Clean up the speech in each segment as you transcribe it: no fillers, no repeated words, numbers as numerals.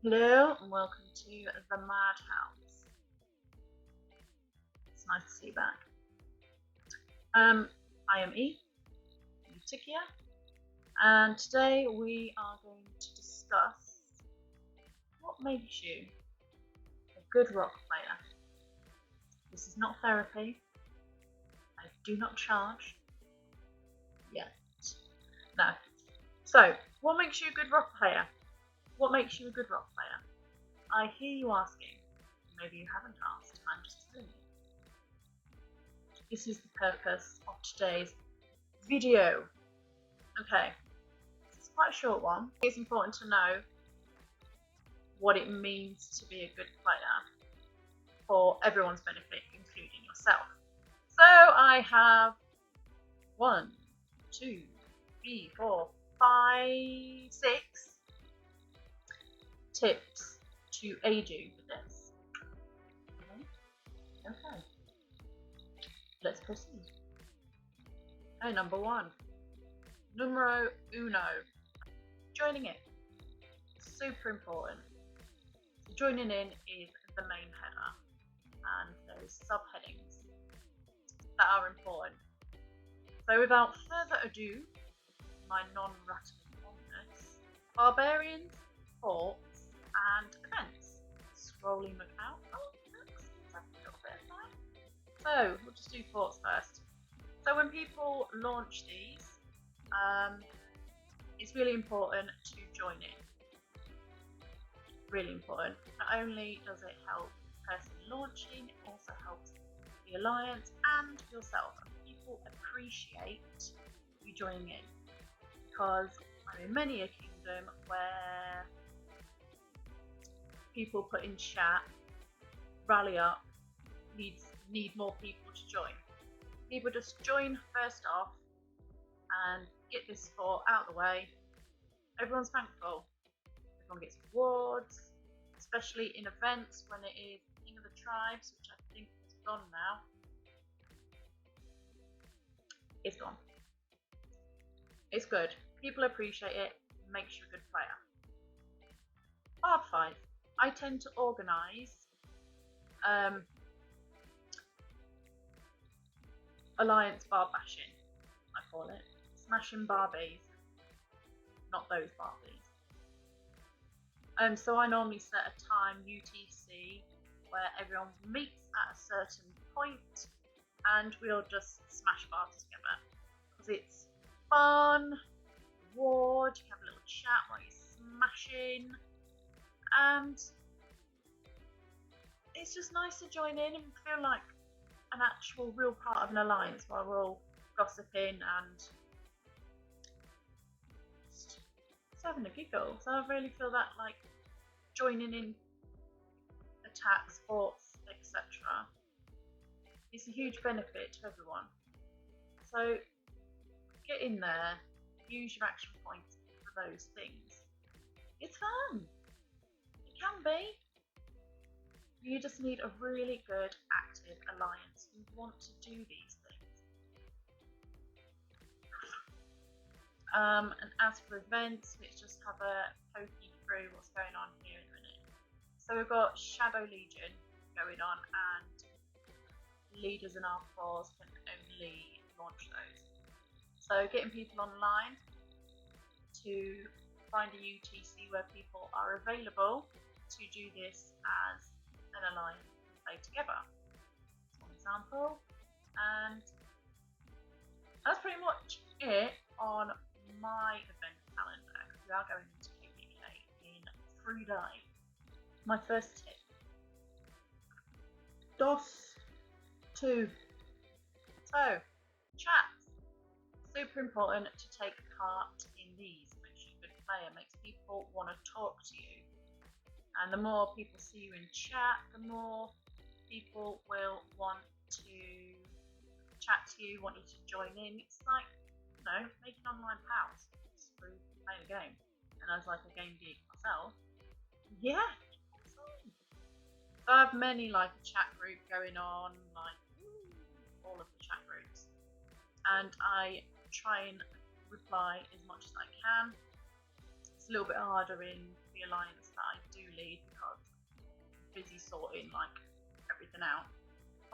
Hello and welcome to the Madhouse. It's nice to see you back. I am Tikia, and today we are going to discuss what makes you a good rock player. This is not therapy. I do not charge yet. No. So, what makes you a good rock player? What makes you a good rock player? I hear you asking. Maybe you haven't asked, I'm just telling you. This is the purpose of today's video. Okay, it's quite a short one. It's important to know what it means to be a good player for everyone's benefit, including yourself. So I have 1, 2, 3, 4, 5, 6 tips to aid you with this. Okay, let's proceed. Okay, number 1, numero uno, joining in. Super important. Joining in is the main header, and there's subheadings that are important. So without further ado, my non-rattling onwards, barbarians, forts, and events. Scrolling look out. Oh, looks like a little bit of time. So we'll just do forts first. So when people launch these, it's really important to join in. Really important. Not only does it help the person launching, it also helps the alliance and yourself. And people appreciate you joining in, because I'm in many a kingdom where people put in chat, rally up, need more people to join. People just join first off and get this fort out of the way. Everyone's thankful. Everyone gets rewards, especially in events when it is King of the Tribes, which I think is gone now. It's gone. It's good. People appreciate it. Makes you a good player. Bard fight. I tend to organise alliance bar bashing, I call it. Smashing Barbies. Not those Barbies. So I normally set a time UTC where everyone meets at a certain point and we'll just smash bars together, because it's fun, reward, you have a little chat while you're smashing, and it's just nice to join in and feel like an actual real part of an alliance while we're all gossiping and just having a giggle. So I really feel that, like, joining in attacks, forts, etc. is a huge benefit to everyone. So get in there, use your action points for those things. It's fun. It can be. You just need a really good active alliance who want to do these things. And as for events, let's just have a pokey through what's going on here in a minute. So we've got Shadow Legion going on, and leaders in our force can only launch those. So getting people online to find a UTC where people are available to do this as an alliance and play together. That's one example, and that's pretty much it on my event calendar, because we are going into KPK in 3 days. My first tip. DOS 2. So, chats. Super important to take part in these. Makes you a good player, makes people want to talk to you. And the more people see you in chat, the more people will want to chat to you, want you to join in. It's like, you know, making online pals through playing a game. And as like a game geek myself, yeah. So I have many, like a chat group going on, like all of the chat groups, and I try and reply as much as I can. It's a little bit harder in the alliance that I do lead because I'm busy sorting like everything out.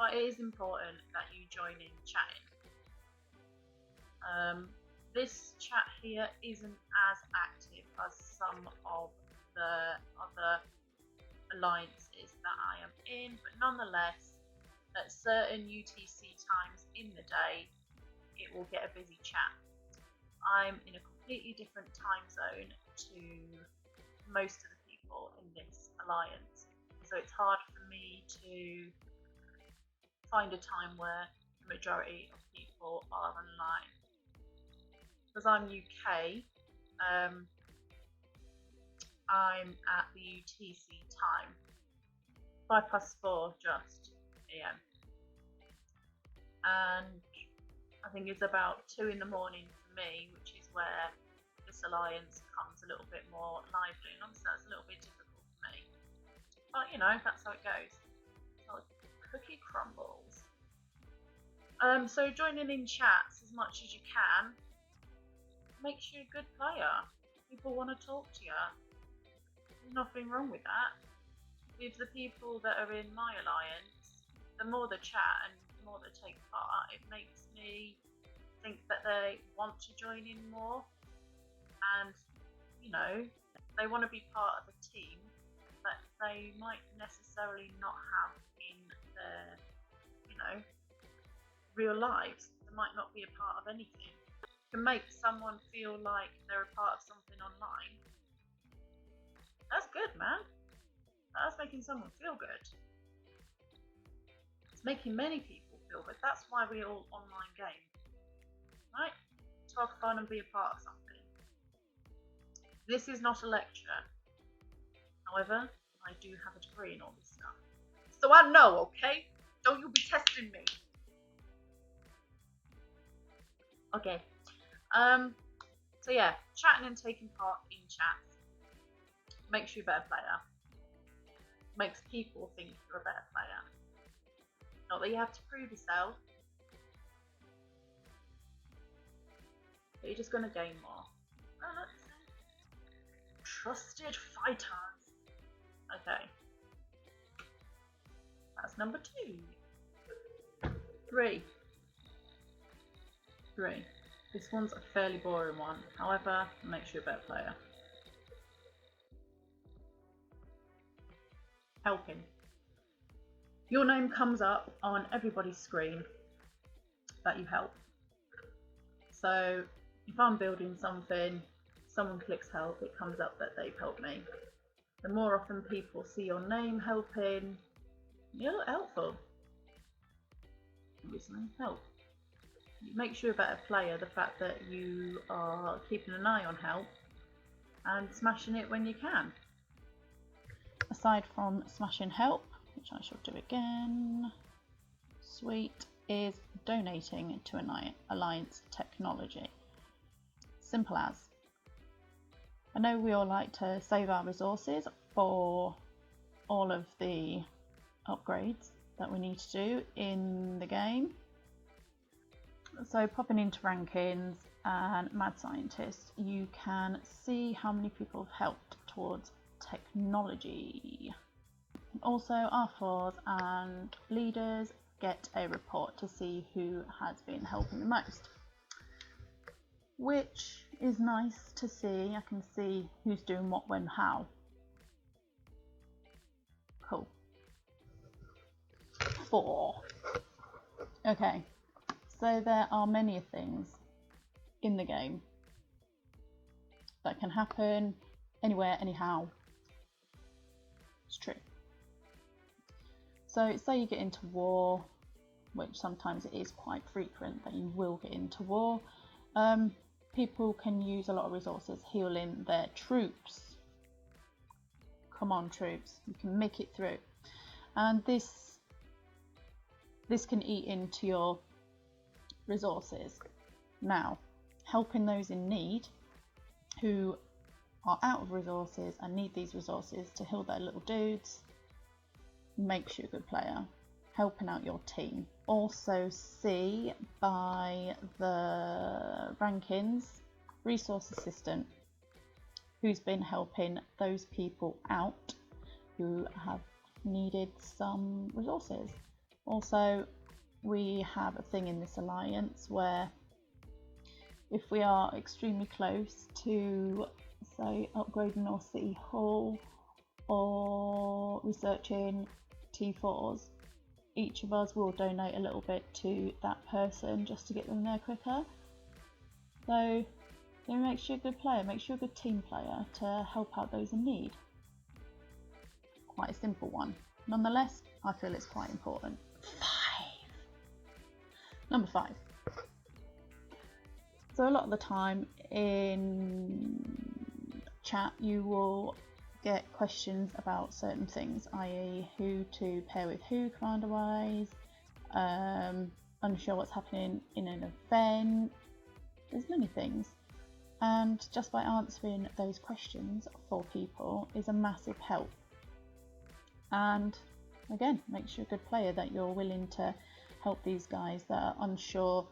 But it is important that you join in chatting. This chat here isn't as active as some of the other alliances that I am in, but nonetheless, at certain UTC times in the day, it will get a busy chat. I'm in a completely different time zone to most of the people in this alliance, so it's hard for me to find a time where the majority of people are online. Because I'm UK, I'm at the UTC time, 4:05 just AM, and I think it's about 2 in the morning for me, which is where this alliance becomes a little bit more lively, and obviously that's a little bit difficult for me, but you know, that's how it goes. So cookie crumbles. So joining in chats as much as you can makes you a good player. People want to talk to you. There's nothing wrong with that. With the people that are in my alliance, the more they chat and the more they take part, it makes me think that they want to join in more, and you know, they want to be part of a team that they might necessarily not have in their, you know, real lives. They might not be a part of anything. Can make someone feel like they're a part of something online. That's good, man. That's making someone feel good. It's making many people feel good. That's why we all online game, right? To have fun and be a part of something. This is not a lecture. However, I do have a degree in all this stuff, so I know, okay? Don't you be testing me. Okay. So yeah, chatting and taking part in chats makes you a better player. Makes people think you're a better player. Not that you have to prove yourself, but you're just going to gain more. Oh, let's see. Trusted fighters. Okay. That's number 2. 3. This one's a fairly boring one, however, it makes you a better player. Helping. Your name comes up on everybody's screen that you help. So if I'm building something, someone clicks help, it comes up that they've helped me. The more often people see your name helping, you're helpful. Obviously, help. It makes you a better player, the fact that you are keeping an eye on help and smashing it when you can. Aside from smashing help, which I shall do again, sweet, is donating to an alliance technology. Simple as. I know we all like to save our resources for all of the upgrades that we need to do in the game. So popping into rankings and Mad Scientist, you can see how many people have helped towards technology. Also, R4s and leaders get a report to see who has been helping the most, which is nice to see. I can see who's doing what, when, how. Cool. 4. Okay. So there are many things in the game that can happen anywhere, anyhow. It's true. So say you get into war, which sometimes it is quite frequent that you will get into war. People can use a lot of resources healing their troops. Come on, troops, you can make it through. And this can eat into your resources. Now, helping those in need who are out of resources and need these resources to heal their little dudes makes you a good player. Helping out your team. Also see by the rankings, resource assistant. who's been helping those people out who have needed some resources. Also, we have a thing in this alliance where if we are extremely close to, say, upgrading our city hall or researching T4s, each of us will donate a little bit to that person just to get them there quicker. So it makes you a good player, makes you a good team player to help out those in need. Quite a simple one. Nonetheless, I feel it's quite important. 5. Number 5. So a lot of the time in chat you will get questions about certain things, i.e. who to pair with who commander wise, unsure what's happening in an event. There's many things, and just by answering those questions for people is a massive help, and again makes you a good player that you're willing to help these guys that are unsure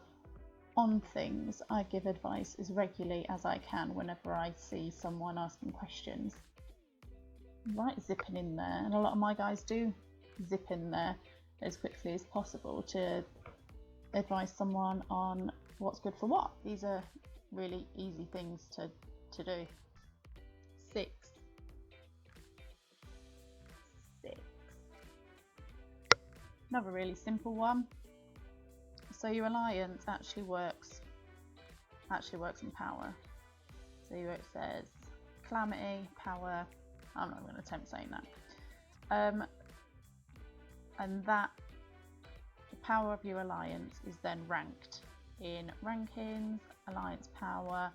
on things. I give advice as regularly as I can whenever I see someone asking questions. Right, zipping in there, and a lot of my guys do zip in there as quickly as possible to advise someone on what's good for what. These are really easy things to do. 6. Another really simple one. So your alliance actually works in power. So it says calamity, power. I'm not going to attempt saying that. And that the power of your alliance is then ranked in rankings, alliance power.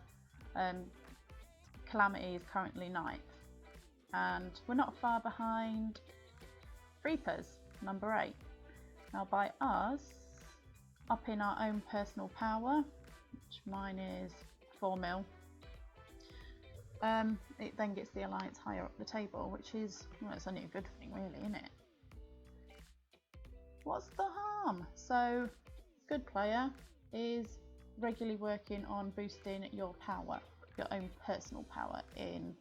Calamity is currently 9th, and we're not far behind Reapers, number 8. Now by us upping our own personal power, which mine is 4 mil, it then gets the alliance higher up the table, which is, well, it's only a good thing really, isn't it? What's the harm? So good player is regularly working on boosting your power, your own personal power in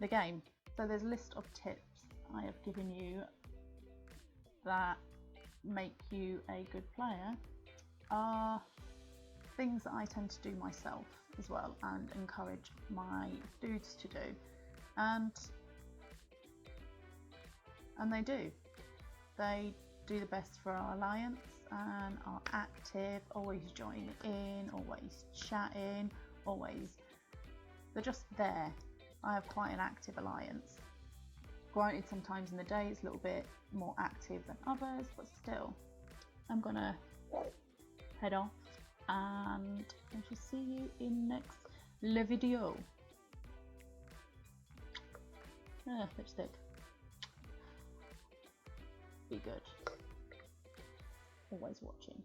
the game. So there's a list of tips I have given you that make you a good player, are things that I tend to do myself as well and encourage my dudes to do, and they do the best for our alliance and are active, always joining in, always chatting, they're just there. I have quite an active alliance. Granted, sometimes in the day it's a little bit more active than others, but still. I'm gonna head off and I shall see you in next video. Lipstick. Be good. Always watching.